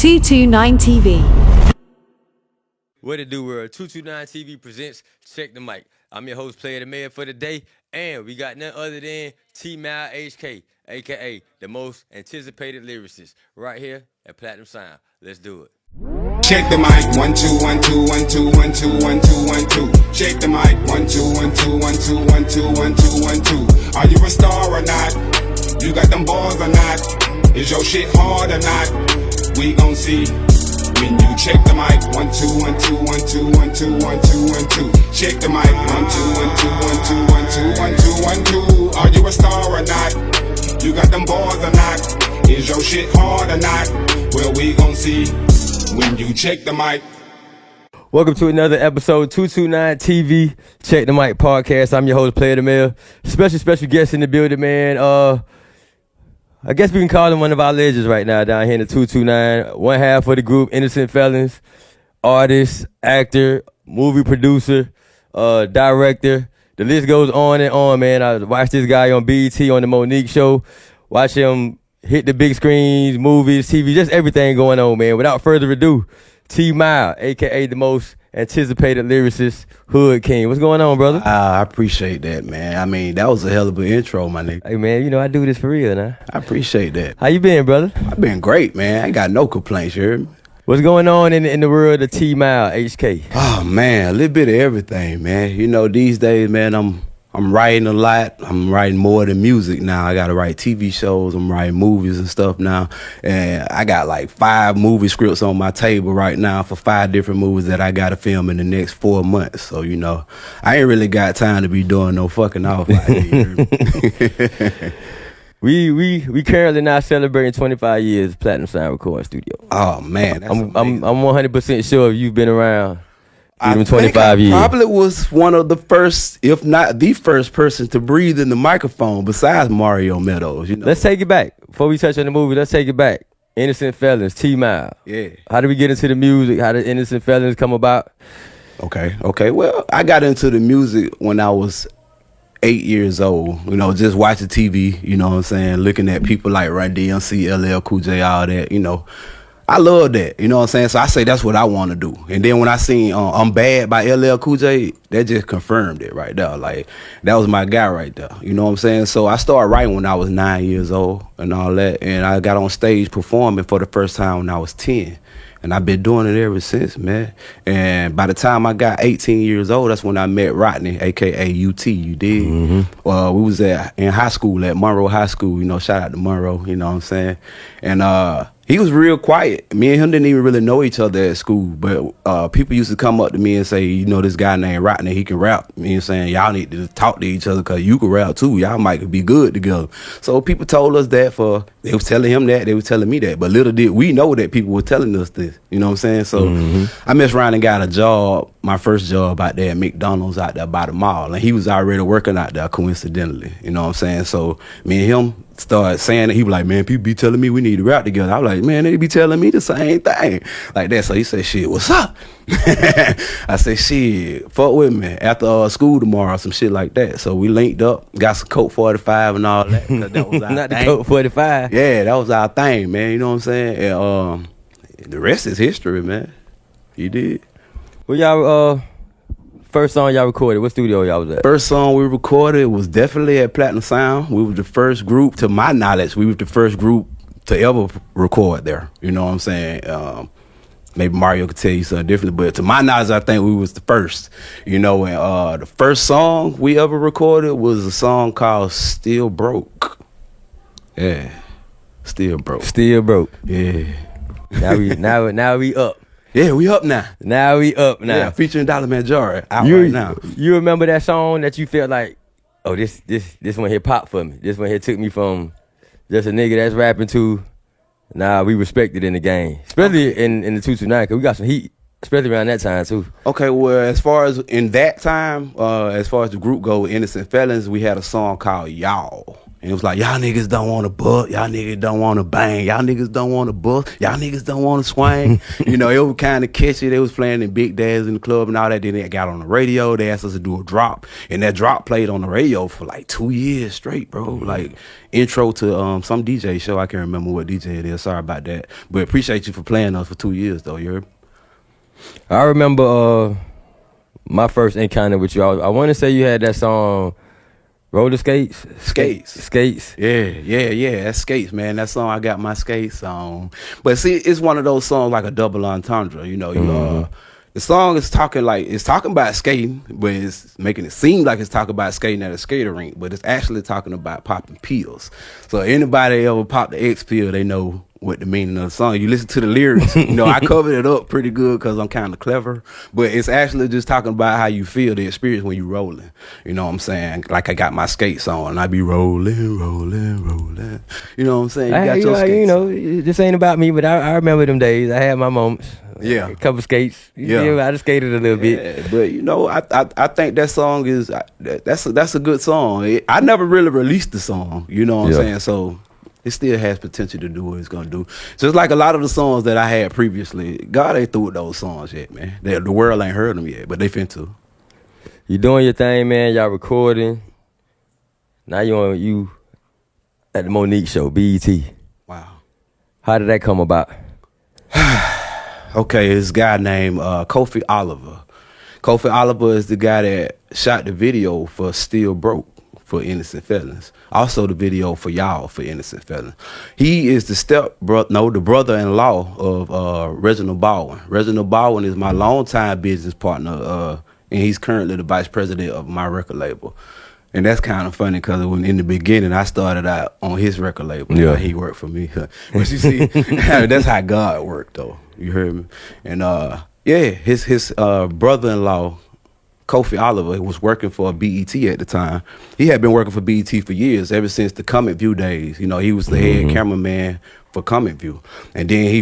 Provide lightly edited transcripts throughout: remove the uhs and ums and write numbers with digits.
229 TV. What it do, world? 229 TV presents Check the Mic. I'm your host, Player the Mayor for the day, and we got none other than T-Mal HK, a.k.a. the most anticipated lyricist, right here at Platinum Sound. Let's do it. Check the mic, 1 2 1 2 1 2 1 2 1 2 1 2. Check the mic, 1 2 1 2 1 2 1 2 1 2 1 2. Are you a star or not? You got them balls or not? Is your shit hard or not? We gon' see when you check the mic. 1 2 1 2 1 2 1 2 1 2 1 2. Check the mic, 1 2 1 2 1 2 1 2 1 2. Are you a star or not? You got them balls or not? Is your shit hard or not? Well, we gon' see when you check the mic. Welcome to another episode, 229 TV, Check the Mic podcast. I'm your host, Player the Mayor. Special guest in the building, man. I guess we can call him one of our legends right now down here in the 229. One half of the group, Innocent Felons, artist, actor, movie producer, director. The list goes on and on, man. I watched this guy on BET on the Monique show. Watch him hit the big screens, movies, TV, just everything going on, man. Without further ado, T-Mal, a.k.a. the most anticipated lyricist, Hood King. What's going on, brother? I appreciate that, man. I mean, that was a hell of an intro, my nigga. Hey, man, you know I do this for real now. I appreciate that. How you been, brother? I've been great, man. I ain't got no complaints, you heard me? What's going on in the world of T-Mal, HK? Oh, man, a little bit of everything, man. You know, these days, man, I'm writing a lot. I'm writing more than music now. I got to write TV shows. I'm writing movies and stuff now. And I got like 5 movie scripts on my table right now for 5 different movies that I got to film in the next 4 months. So, you know, I ain't really got time to be doing no fucking off out here. We currently now celebrating 25 years Platinum Sound Recording Studio. Oh, man. That's I'm 100% sure you've been around. I 25 years. Probably was one of the first, if not the first person to breathe in the microphone besides Mario Meadows. You know? Let's take it back. Before we touch on the movie, let's take it back. Innocent Felons, T-Mal. Yeah. How did we get into the music? How did Innocent Felons come about? Okay. Well, I got into the music when I was 8 years old. You know, just watching TV, you know what I'm saying? Looking at people like Run DMC, LL Cool J, all that, you know. I love that, you know what I'm saying? So I say that's what I want to do. And then when I seen I'm Bad by LL Cool J, that just confirmed it right there. Like, that was my guy right there, you know what I'm saying? So I started writing when I was 9 years old and all that. And I got on stage performing for the first time when I was 10. And I've been doing it ever since, man. And by the time I got 18 years old, that's when I met Rodney, a.k.a. UT, you dig? Mm-hmm. We was in high school at Monroe High School, you know, shout out to Monroe, you know what I'm saying? And he was real quiet. Me and him didn't even really know each other at school, but people used to come up to me and say, you know, this guy named Rodney, he can rap. You know what I'm saying? Y'all need to talk to each other because you can rap too. Y'all might be good together. So people told us that they was telling him that, they was telling me that. But little did we know that people were telling us this. You know what I'm saying? So I messed around and got a job, my first job out there at McDonald's out there by the mall. And he was already working out there coincidentally. You know what I'm saying? So me and him started saying that. He was like, man, people be telling me we need to rap together. I was like, man, they be telling me the same thing. Like that. So he said, shit, what's up? I said, shit, fuck with me. After school tomorrow, some shit like that. So we linked up, got some Coke 45 and all that. That was our Not thing. the Coke 45. Yeah, that was our thing, man. You know what I'm saying? And the rest is history, man. You did. Well, y'all, first song y'all recorded, what studio y'all was at? First song we recorded was definitely at Platinum Sound. We were the first group, to my knowledge, we were the first group to ever record there. You know what I'm saying? Maybe Mario could tell you something different, but to my knowledge, I think we was the first. You know, and the first song we ever recorded was a song called Still Broke. Yeah. Still Broke. Still Broke. Yeah. Now we up. Yeah, we up now. Now we up now. Yeah, featuring Dollar Major out right now. You remember that song that you felt like, oh, this one here popped for me. This one here took me from just a nigga that's rapping to, nah, we respected in the game. Especially in the 229, because we got some heat, especially around that time too. Okay, well, as far as in that time, as far as the group go, Innocent Felons, we had a song called Y'all. And it was like, y'all niggas don't want to buck, y'all niggas don't want to bang, y'all niggas don't want to bust, y'all niggas don't want to swing. You know, it was kind of catchy. They was playing in big dads in the club and all that. Then they got on the radio. They asked us to do a drop. And that drop played on the radio for like 2 years straight, bro. Like intro to some DJ show. I can't remember what DJ it is. Sorry about that. But appreciate you for playing us for 2 years, though. You heard? I remember my first encounter with you. I want to say you had that song, Roller Skates? Skates. Yeah. That's Skates, man. That song, I got my skates on. But see, it's one of those songs like a double entendre. You know, the song is talking about skating, but it's making it seem like it's talking about skating at a skater rink, but it's actually talking about popping pills. So anybody ever popped the X pill, they know what the meaning of the song. You listen to the lyrics, you know, I covered it up pretty good because I'm kind of clever, but it's actually just talking about how you feel, the experience when you rolling. You know what I'm saying? Like I got my skates on and I be rolling. You know what I'm saying? You got your skates. You know, this ain't about me, but I remember them days. I had my moments. Yeah. A couple skates. I just skated a little bit. But you know, I think that song is that's a good song. I never really released the song, you know what I'm saying? So it still has potential to do what it's gonna do. Just like a lot of the songs that I had previously, God ain't through with those songs yet, man. The world ain't heard them yet, but they finna. You doing your thing, man. Y'all recording. Now you at the Monique show, BET. Wow. How did that come about? Okay, this guy named Kofi Oliver. Kofi Oliver is the guy that shot the video for Still Broke for Innocent Felons. Also the video for Y'all for Innocent Felons. He is the brother-in-law of Reginald Baldwin. Reginald Baldwin is my longtime business partner, and he's currently the vice president of my record label. And that's kind of funny because when in the beginning I started out on his record label, and he worked for me. But you see, that's how God worked, though. You heard me? And his brother-in-law, Kofi Oliver, was working for BET at the time. He had been working for BET for years, ever since the Comic View days. You know, he was the head cameraman for Comic View. And then he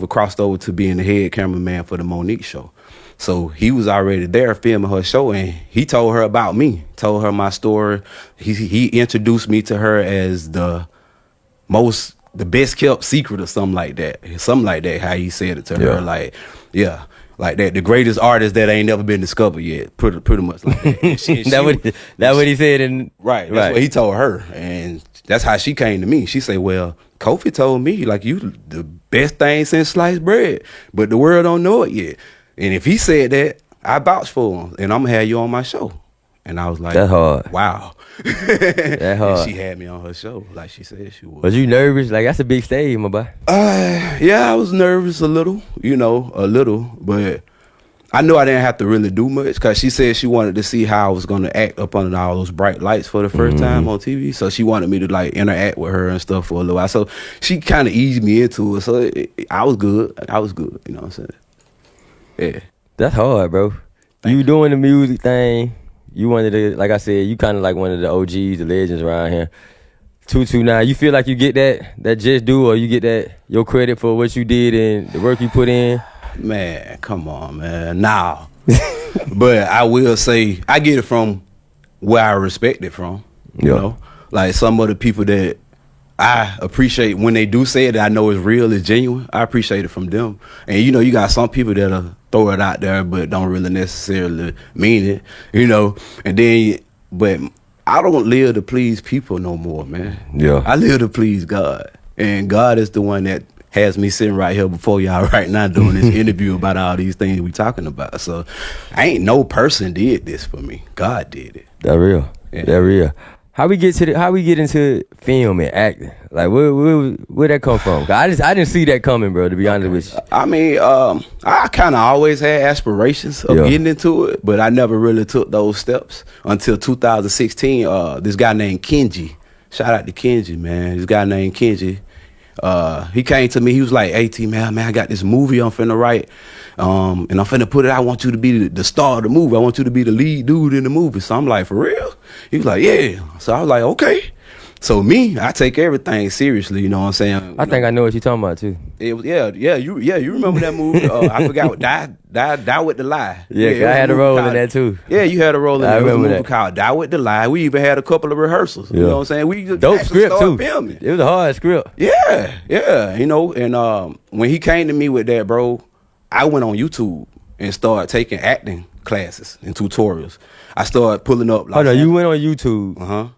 crossed over to being the head cameraman for the Monique show. So he was already there filming her show, and he told her about me, told her my story. He introduced me to her as the best kept secret or something like that. How he said it to her, like that, the greatest artist that ain't never been discovered yet, pretty much like that. That's what he said, that's what he told her, and that's how she came to me. She said, "Well, Kofi told me like you the best thing since sliced bread, but the world don't know it yet. And if he said that, I vouch for him, and I'm gonna have you on my show." And I was like, "That's hard. Wow." That hard. And she had me on her show, like she said she would. Was you nervous? Like that's a big stage, my boy. Yeah, I was nervous a little, but I knew I didn't have to really do much because she said she wanted to see how I was gonna act up under all those bright lights for the first time on TV. So she wanted me to like interact with her and stuff for a little while. So she kind of eased me into it. So I was good. You know what I'm saying? Yeah. That's hard, bro. You doing the music thing. You wanted to, like I said, you kind of like one of the OGs, the legends around here. 229, you feel like you get that just due, or you get that your credit for what you did and the work you put in? Man, come on, man. Nah. But I will say, I get it from where I respect it from. You know? Like some of the people that I appreciate when they do say it, that I know is real, is genuine. I appreciate it from them. And you know, you got some people that'll throw it out there but don't really necessarily mean it, you know. And then, but I don't live to please people no more, man. Yeah. I live to please God. And God is the one that has me sitting right here before y'all right now doing this interview about all these things we talking about. So ain't no person did this for me. God did it. That real. Yeah. That real. How we get into film and acting? Like where that come from? I didn't see that coming, bro, to be honest with you. I mean, I kind of always had aspirations of getting into it, but I never really took those steps until 2016. This guy named Kenji, shout out to Kenji, man. This guy named Kenji, he came to me. He was like, "AT, man, I got this movie I'm finna write, and I'm finna put it. I want you to be the star of the movie. I want you to be the lead dude in the movie." So I'm like, "For real?" He was like, "Yeah." So I was like, "Okay." So me, I take everything seriously. You know what I'm saying? I think I know what you're talking about too. It was you remember that movie? I forgot what Die with the Lie. Yeah, I had a role in that too. Yeah, you had a role in I that. It was a remember movie that. called Die with the Lie. We even had a couple of rehearsals. You know what I'm saying? We Dope actually script started too. filming. It was a hard script. Yeah, you know, and when he came to me with that, bro, I went on YouTube and started taking acting classes and tutorials. I started pulling up. Hold on, you went on YouTube.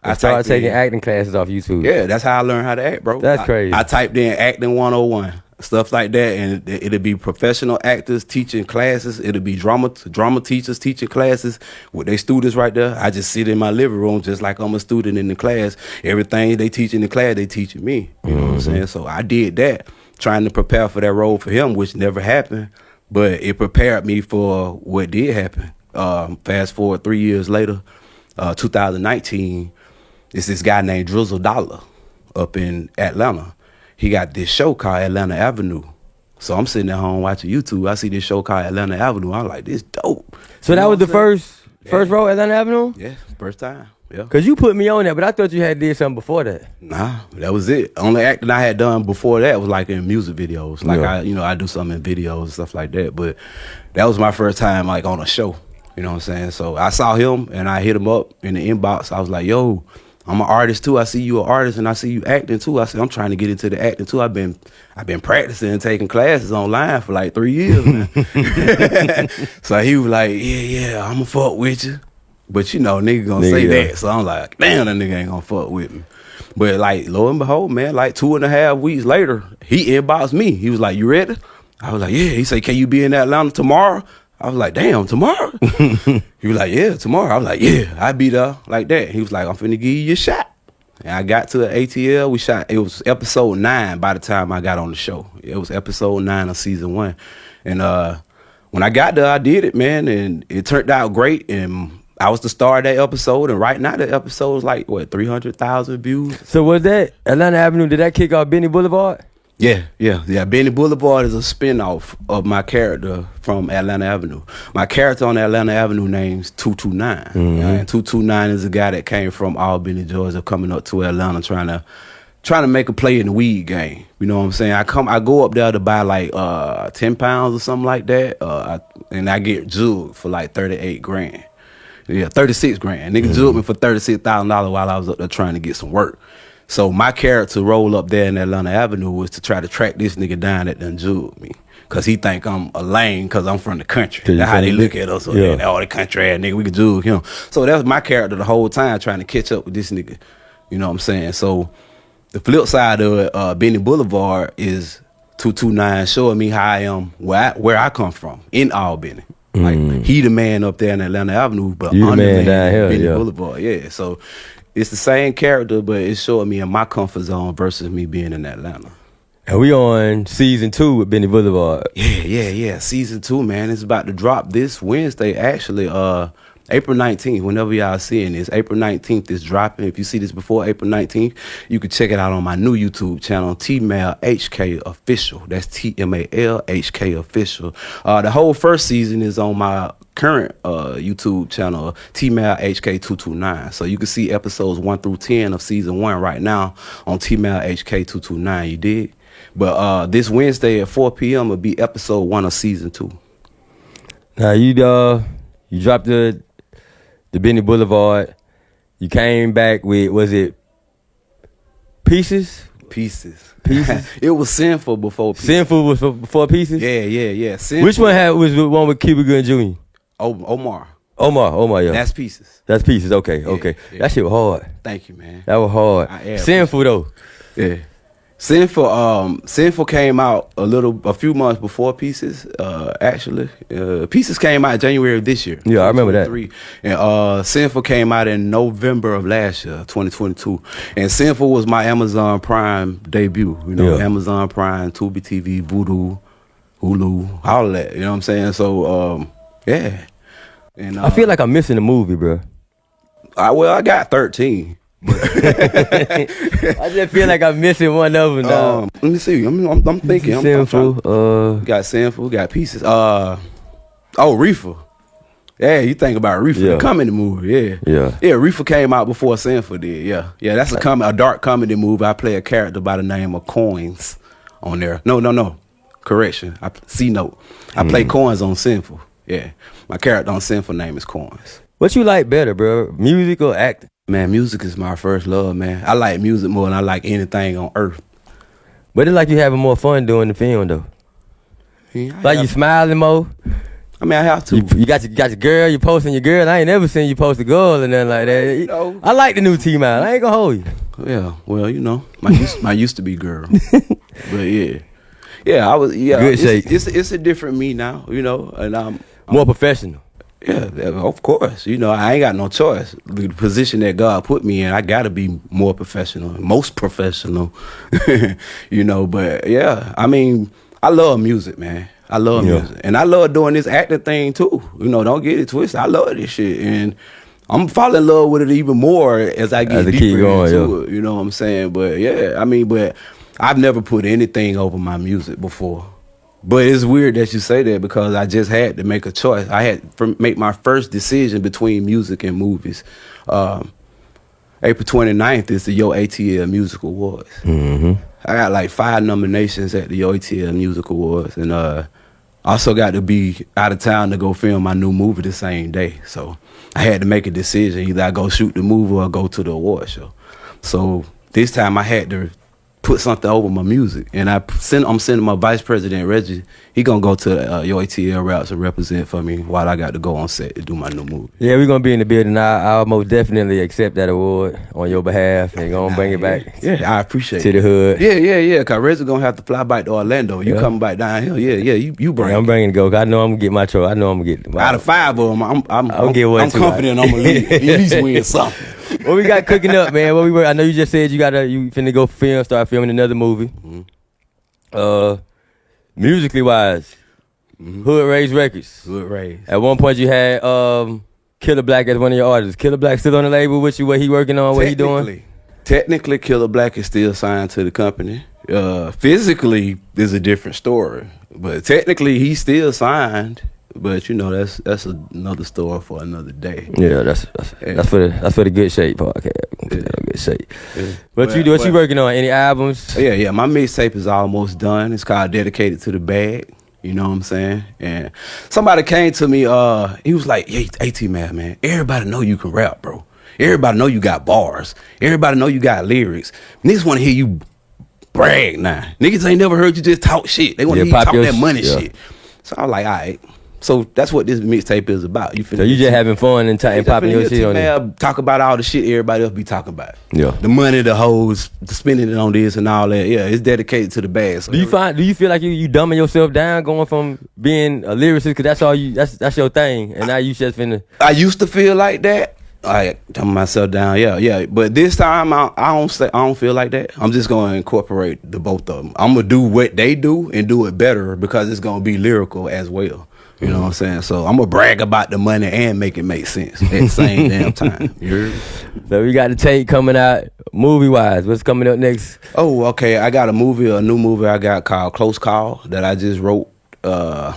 I started typed taking in- acting classes off YouTube. Yeah, that's how I learned how to act, bro. That's crazy. I typed in acting 101, stuff like that, and it'll be professional actors teaching classes. It'll be drama teachers teaching classes with their students right there. I just sit in my living room just like I'm a student in the class. Everything they teach in the class, they teaching me. You know what I'm saying? So I did that, trying to prepare for that role for him, which never happened, but it prepared me for what did happen. Fast forward 3 years later, 2019. It's this guy named Drizzle Dollar up in Atlanta. He got this show called Atlanta Avenue. So I'm sitting at home watching YouTube. I see this show called Atlanta Avenue. I'm like, this dope. So that was the first role at Atlanta Avenue? Yeah, first time. Yeah. Cause you put me on that, but I thought you had did something before that. Nah, that was it. Only acting I had done before that was like in music videos. Like I do something in videos and stuff like that. But that was my first time like on a show. You know what I'm saying? So I saw him and I hit him up in the inbox. I was like, yo, I'm an artist too. I see you an artist and I see you acting too. I said, I'm trying to get into the acting too. I've been practicing and taking classes online for like 3 years now. So he was like, yeah, I'ma fuck with you. But you know, nigga gonna say that. So I'm like, damn, that nigga ain't gonna fuck with me. But like, lo and behold, man, like 2.5 weeks later, he inboxed me. He was like, you ready? I was like, yeah. He said, can you be in Atlanta tomorrow? I was like, damn, tomorrow? He was like, yeah, tomorrow. I was like, yeah, I'll be there like that. He was like, I'm finna give you a shot. And I got to the ATL. We shot, it was episode 9 by the time I got on the show. It was episode 9 of season 1. And when I got there, I did it, man. And it turned out great. And I was the star of that episode. And right now, the episode is like, 300,000 views? So was that Atlanta Avenue, did that kick off Benny Boulevard? Yeah. Benny Boulevard is a spinoff of my character from Atlanta Avenue. My character on Atlanta Avenue name's 229. And 229 is a guy that came from Albany, Georgia, coming up to Atlanta trying to make a play in the weed game. You know what I'm saying? I go up there to buy like 10 pounds or something like that, and I get jugged for like 38 grand. Yeah, 36 grand. Nigga jugged me for $36,000 while I was up there trying to get some work. So my character roll up there in Atlanta Avenue was to try to track this nigga down that done jugged me. Cause he think I'm a lame cause I'm from the country. That's how they look at us. Yeah. Oh, the country ass nigga, we could jug him. So that was my character the whole time trying to catch up with this nigga. You know what I'm saying? So the flip side of it, Benny Boulevard is 229 showing me how I am where I come from in Albany. Like he the man up there in Atlanta Avenue, but You I'm the the man down here, Benny yeah. Boulevard. Yeah. So it's the same character, but it's showing me in my comfort zone versus me being in Atlanta. And we on season 2 with Benny Boulevard. Yeah. Season 2, man. It's about to drop this Wednesday, actually. April 19th, whenever y'all seeing this. April 19th is dropping. If you see this before April 19th, you can check it out on my new YouTube channel, TMALHK Official. That's TMALHK Official. The whole first season is on my current YouTube channel, TMALHK229. So you can see episodes 1 through 10 of season 1 right now on TMALHK229. You dig? But this Wednesday at 4 p.m. will be episode 1 of season 2. Now you dropped the Benny Boulevard. You came back with, was it Pieces? Pieces. It was Sinful before Pieces. Sinful was before Pieces? Yeah. Sinful. Which one was the one with Cuba Gooding Jr.? Omar, yeah. That's Pieces. That's Pieces, okay. Yeah. That shit was hard. Thank you, man. That was hard. Sinful though. Yeah. Sinful came out a few months before Pieces, actually. Pieces came out January of this year. Yeah, I remember that. And Sinful came out in November of last year, 2022. And Sinful was my Amazon Prime debut. You know, Amazon Prime, Tubi TV, Voodoo, Hulu, all of that. You know what I'm saying? So, yeah. And I feel like I'm missing the movie, bro. I got 13. I just feel like I'm missing one of them now. Let me see. I'm thinking. Sinful. Got Sinful. Got Pieces. Reefer. Yeah, you think about Reefer, the comedy movie, Yeah. Reefer came out before Sinful did, yeah. That's a dark comedy movie. I play a character by the name of Coins on there. No, correction, C note. I play Coins on Sinful, yeah. My character on Sinful name is Coins. What you like better, bro? Music or acting? Man, music is my first love, man. I like music more than I like anything on earth. But it's like you having more fun doing the film, though. Yeah, like you smiling more. I mean, I have to. You got your girl, you posting your girl. I ain't never seen you post a girl and nothing like that. You know, I like the new team out. I ain't gonna hold you. Yeah, well, you know, my used to be girl. But yeah, I was. Yeah, good shape. It's a different me now, you know, and I'm more professional. Yeah, of course. You know, I ain't got no choice. The position that God put me in, I gotta be more professional, most professional. You know, but yeah, I mean, I love music, man. I love music. And I love doing this acting thing too. You know, don't get it twisted. I love this shit. And I'm falling in love with it even more as I get deeper into it. You know what I'm saying? But yeah, I mean, but I've never put anything over my music before. But it's weird that you say that because I just had to make a choice. I had to make my first decision between music and movies. April 29th is the Yo ATL Music Awards. Mm-hmm. I got like 5 nominations at the Yo ATL Music Awards, and also got to be out of town to go film my new movie the same day. So I had to make a decision. Either I go shoot the movie or go to the award show. So this time I had to put something over my music, and I'm sending my vice president Reggie. He gonna go to Yo ATL routes and represent for me while I got to go on set to do my new movie. Yeah, we're gonna be in the building. I'll most definitely accept that award on your behalf and gonna bring it back. Yeah, I appreciate to the hood. Yeah. Cause Reggie gonna have to fly back to Orlando. You coming back down here? Yeah. You bring. I'm bringing it go. I know I'm gonna get my trophy. I know I'm gonna get. Out of 5 of them, I'm confident I'm gonna at least win something. What we got cooking up, man? I know you just said you finna go start filming another movie. Mm-hmm. Musically wise, Hood Raised Records. Hood Raised. At one point you had Killer Black as one of your artists. Killer Black still on the label with you? What he working on? What he doing? Technically, Killer Black is still signed to the company. Physically, there's a different story, but technically he's still signed. But you know that's another story for another day. Yeah, that's for the Good Shape podcast. Good Shape. Yeah. What you working on? Any albums? Yeah. My mixtape is almost done. It's called Dedicated to the Bag. You know what I'm saying? And somebody came to me. He was like, "Yeah, AT-Man, everybody know you can rap, bro. Everybody know you got bars. Everybody know you got lyrics. Niggas want to hear you brag now. Niggas ain't never heard you just talk shit. They want to hear you talk that money shit." So I was like, all right. So that's what this mixtape is about. So you just having fun and popping your shit on it. Talk about all the shit everybody else be talking about. Yeah. The money, the hoes, the spending it on this and all that. Yeah, it's dedicated to the bag. So do you feel like you dumbing yourself down going from being a lyricist because that's your thing and now you just finna. I used to feel like that. I dumb myself down. Yeah. But this time I don't feel like that. I'm just gonna incorporate the both of them. I'm gonna do what they do and do it better because it's gonna be lyrical as well. You know what I'm saying? So I'm going to brag about the money and make it make sense at the same damn time. You heard me? So we got the tape coming out movie-wise. What's coming up next? Oh, okay. I got a new movie I got called Close Call that I just wrote. I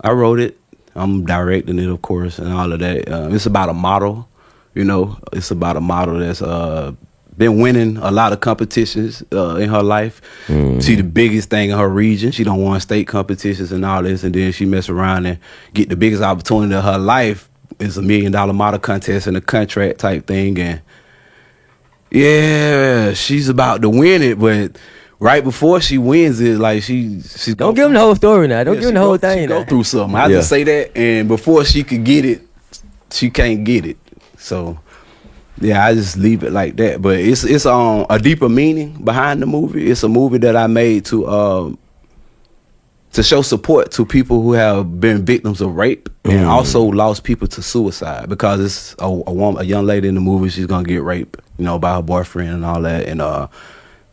wrote it. I'm directing it, of course, and all of that. It's about a model, you know. It's about a model that's been winning a lot of competitions in her life. She the biggest thing in her region. She don't won state competitions and all this, and then she mess around and get the biggest opportunity of her life. It's $1 million model contest and a contract type thing, and yeah, she's about to win it, but right before she wins it, like she's don't give them the whole story now. Don't give them the whole thing. She go through something. I just say that, and before she could get it, she can't get it. So yeah, I just leave it like that. But it's a deeper meaning behind the movie. It's a movie that I made to show support to people who have been victims of rape and also lost people to suicide, because it's a young lady in the movie. She's gonna get raped, you know, by her boyfriend and all that, and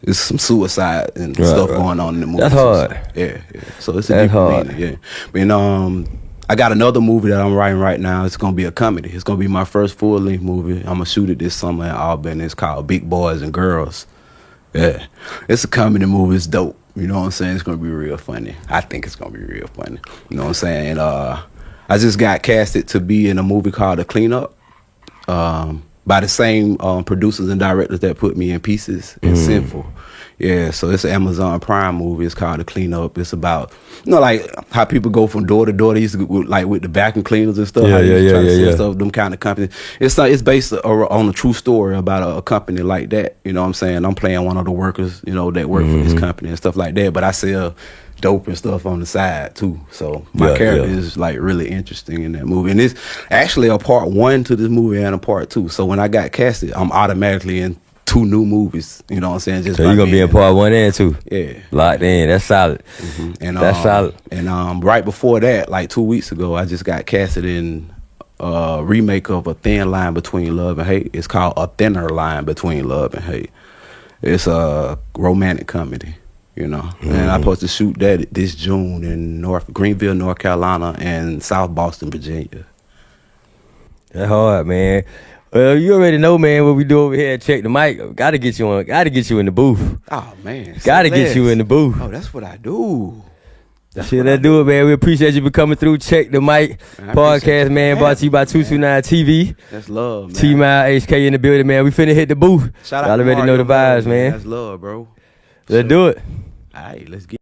there's some suicide and stuff going on in the movie. That's hard. Yeah. So it's a deeper meaning. Yeah, and I got another movie that I'm writing right now. It's gonna be a comedy. It's gonna be my first full-length movie. I'm gonna shoot it this summer in Albany. It's called Big Boys and Girls. Yeah, it's a comedy movie. It's dope. You know what I'm saying? It's gonna be real funny. I think it's gonna be real funny. You know what I'm saying? And I I just got casted to be in a movie called The Cleanup, by the same producers and directors that put me in Pieces and Sinful. Yeah, so it's an Amazon Prime movie. It's called The Cleanup. It's about, like how people go from door to door. They used to go, like with the vacuum cleaners and stuff. Yeah. Stuff, them kind of companies. It's based on a true story about a company like that. You know what I'm saying? I'm playing one of the workers, that work for this company and stuff like that. But I sell dope and stuff on the side too. So my character is like really interesting in that movie. And it's actually a part 1 to this movie and a part 2. So when I got casted, I'm automatically in 2 new movies. You know what I'm saying? Just so you're gonna be in part 1 and 2. Yeah, locked in. That's solid. And that's solid. And right before that, like 2 weeks ago, I just got casted in a remake of A Thin Line Between Love and Hate. It's called A Thinner Line Between Love and Hate. It's a romantic comedy. And I'm supposed to shoot that this June in Greenville, North Carolina, and South Boston, Virginia. That's hard, man. Well, you already know, man, what we do over here at Check the Mic. Gotta get you in the booth. Oh, man. Gotta get you in the booth. Oh, that's what I do. Let's do it, man. We appreciate you for coming through. Check the Mic podcast, man. Brought to you by 229 TV. That's love, man. T-Mile HK in the building, man. We finna hit the booth. Shout out Y'all to already know the vibes, man. That's love, bro. Let's do it. All right, let's get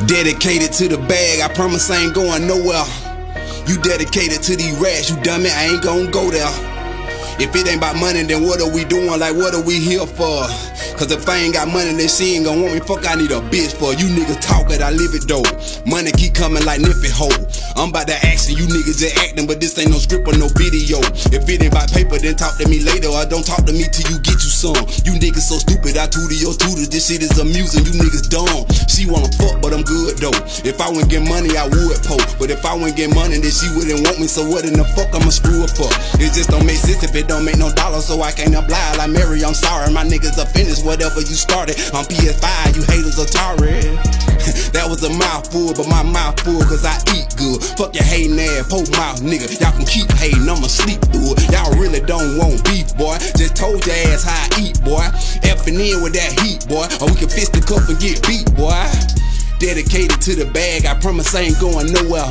Dedicated to the bag, I promise I ain't going nowhere. You dedicated to these rats, you dummy, I ain't gon' go there. If it ain't about money, then what are we doing? Like, what are we here for? Cause if I ain't got money, then she ain't gon' want me. Fuck, I need a bitch for. You niggas talk it, I live it though. Money keep coming like nippy hoe. I'm about to action, you niggas just acting, but this ain't no script or no video. If it ain't about paper, then talk to me later, or don't talk to me till you get you some. You niggas so stupid, I tutor your tutor. This shit is amusing, you niggas dumb. She wanna fuck, but I'm good though. If I wouldn't get money, I would poke. But if I wouldn't get money, then she wouldn't want me. So what in the fuck I'ma screw up for? It just don't make sense if it don't make no dollar. So I can't oblige like Mary, I'm sorry. My niggas are finished, whatever you started. On PS5, you haters are tired. That was a mouthful, but my mouth full cause I eat good. Fuck your hating ass, poke mouth nigga. Y'all can keep hating, I'ma sleep through it. Y'all really don't want beef, boy. Just told your ass how I eat, boy. Effing in with that heat, boy. Or we can fist the cup and get beat, boy. Dedicated to the bag, I promise I ain't going nowhere.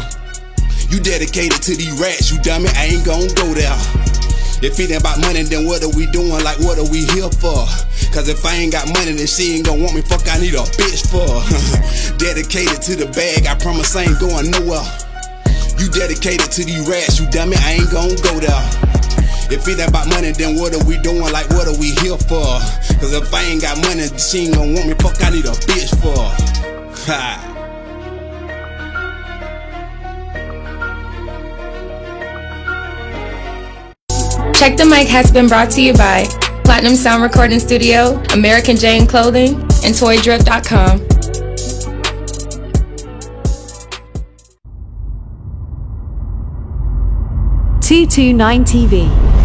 You dedicated to these rats, you dummy, I ain't gon' go there. If it ain't about money, then what are we doing? Like, what are we here for? Cause if I ain't got money, then she ain't gon' want me. Fuck, I need a bitch for. Dedicated to the bag, I promise I ain't going nowhere. You dedicated to these rats, you dummy, I ain't gon' go there. If it ain't about money, then what are we doing? Like, what are we here for? Cause if I ain't got money, she ain't gon' want me. Fuck, I need a bitch for. Ha. Check the Mic has been brought to you by Platinum Sound Recording Studio, American Jane Clothing, and ToyDrip.com. T29 TV.